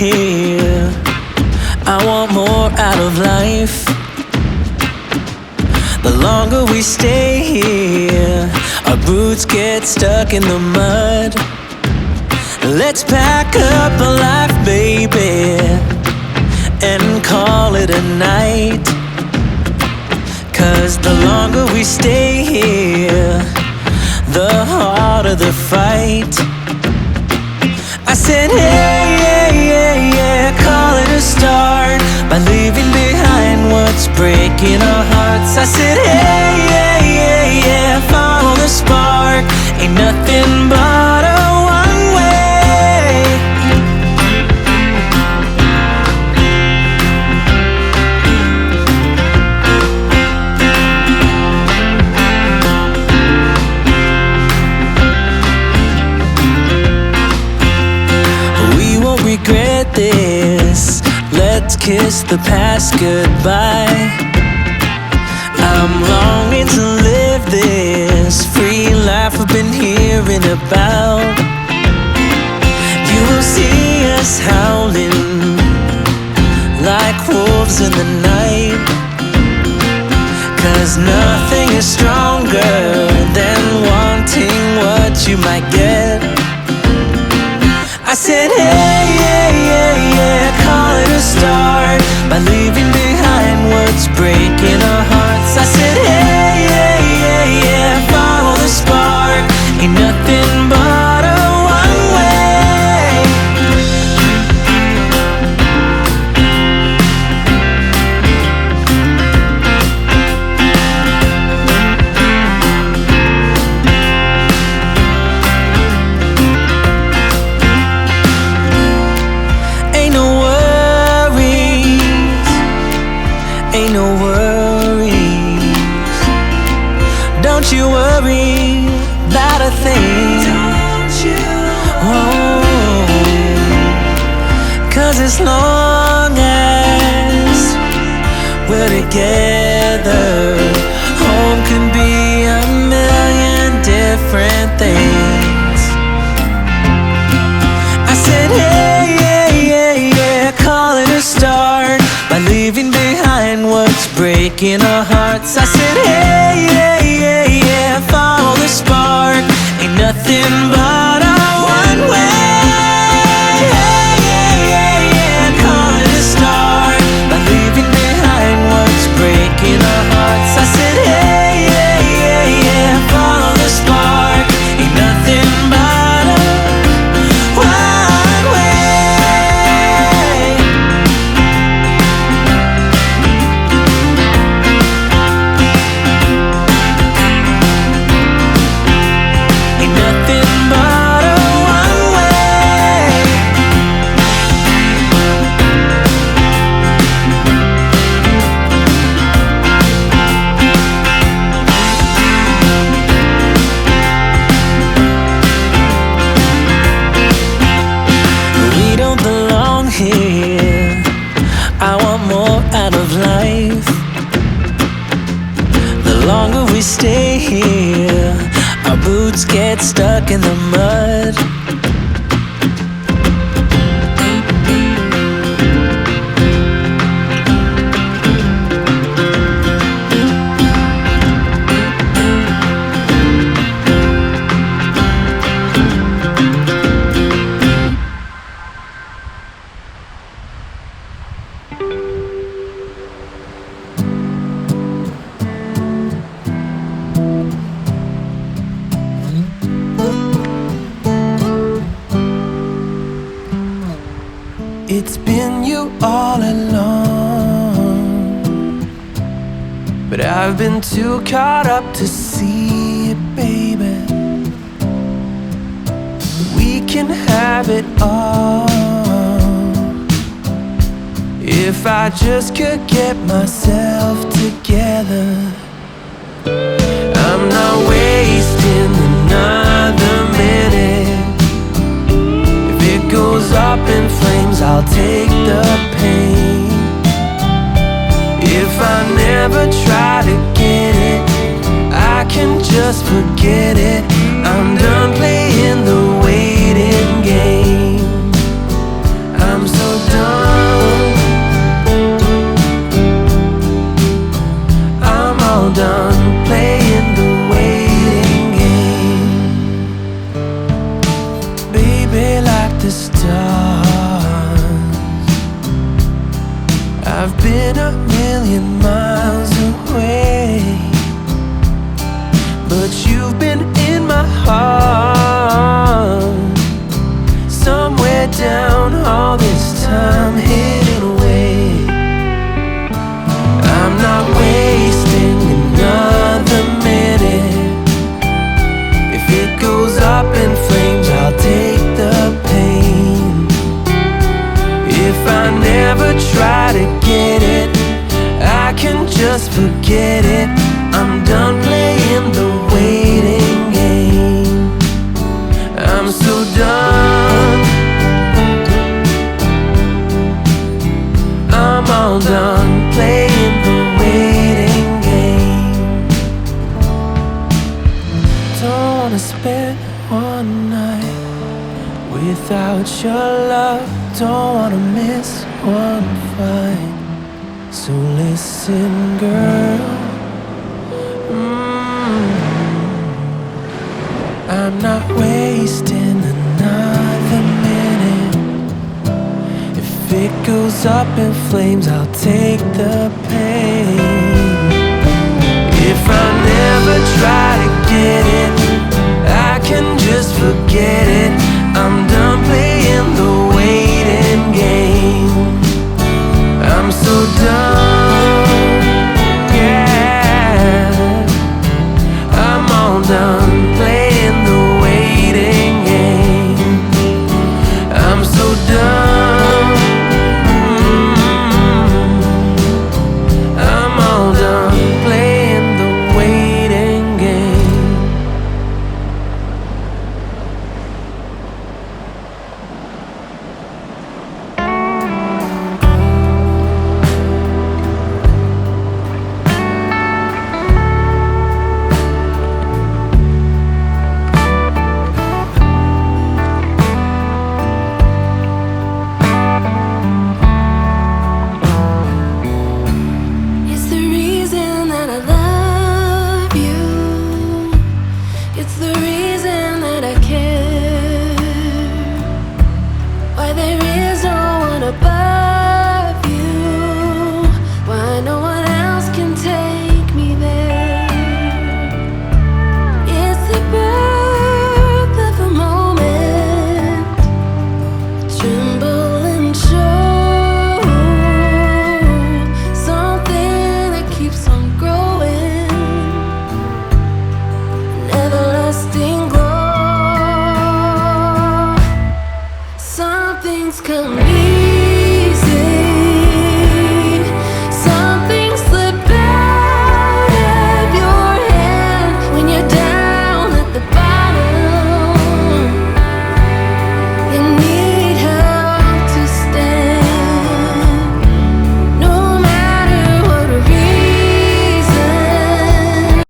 here. I want more out of life. The longer we stay here, our boots get stuck in the mud. Let's pack up a life, baby, and call it a night. 'Cause the longer we stay here, the harder the fight. I said, hey, yeah, yeah, yeah, call it a start by leaving behind what's breaking our hearts. I said, hey, yeah, yeah, yeah, follow the spark. Ain't nothing but a one-way. Regret this, let's kiss the past goodbye. I'm longing to live this free life I've been hearing about. You will see us howling like wolves in the night. 'Cause nothing is stronger than wanting what you might get. I said, hey, yeah, yeah, yeah, call it a start by leaving behind what's breaking our hearts. I said, hey, yeah, yeah, yeah, follow the spark. Ain't nothing but a one-way. Ain't no worries. Don't you worry about a thing. Don't you? Oh, 'cause as long as we're together, home can be a million different things. I said, hey, yeah, yeah, yeah, call it a start by leaving behind what's breaking our hearts. I said, hey, yeah, yeah, yeah, follow the spark. Ain't nothing but a one-way. Hey, yeah, yeah, yeah, call it a start by leaving behind what's breaking our hearts. I said, hey, yeah, yeah, yeah, follow the spark. Ain't nothing but a one-way. I want more out of life. The longer we stay here, our boots get stuck in the mud. It's been you all along, but I've been too caught up to see it, baby. We can have it all if I just could get myself together. I'm not wasting another minute. If it goes up in flames, I'll take the pain. If I never try to get it, I can just forget it. I'm done playing the waiting game. I'm so down all this time hidden away. I'm not wasting another minute. If it goes up in flames, I'll take the pain. If I never try to get it, I can just forget it. I'm done playing the waiting game. I'm so done. I'm all done playing the waiting game. Don't wanna spend one night without your love. Don't wanna miss one fight. So listen, girl, I'm not wasting another minute. If it goes up in flames, I'll take the pain. If I never try to get it, I can just forget it. I'm done playing the waiting game. I'm so done, yeah. I'm all done playing the waiting game. I'm so done. I'm all done playing the waiting game. It's the reason that I love you. It's the reason that I care. Why there is no one above.